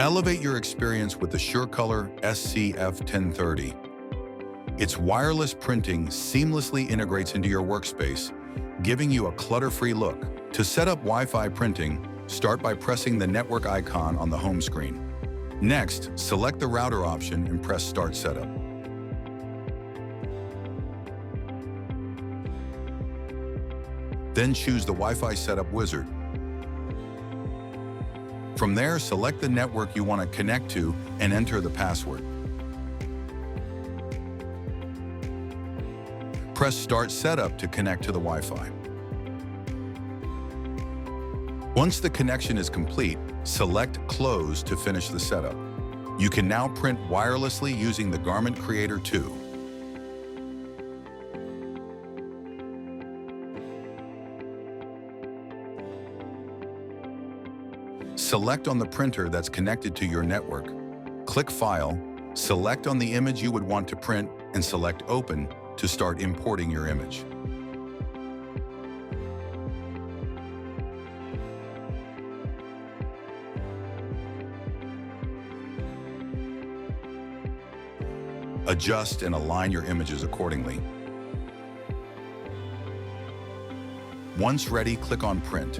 Elevate your experience with the SureColor F1030. Its wireless printing seamlessly integrates into your workspace, giving you a clutter-free look. To set up Wi-Fi printing, start by pressing the network icon on the home screen. Next, select the router option and press Start Setup. Then choose the Wi-Fi setup wizard. From there, select the network you want to connect to and enter the password. Press Start Setup to connect to the Wi-Fi. Once the connection is complete, select Close to finish the setup. You can now print wirelessly using the Garment Creator 2. Select on the printer that's connected to your network. Click File, select on the image you would want to print, and select Open to start importing your image. Adjust and align your images accordingly. Once ready, click on Print.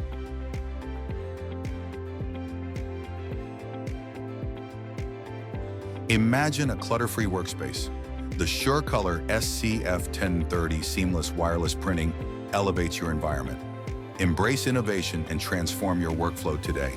Imagine a clutter-free workspace. The SureColor F1030 seamless wireless printing elevates your environment. Embrace innovation and transform your workflow today.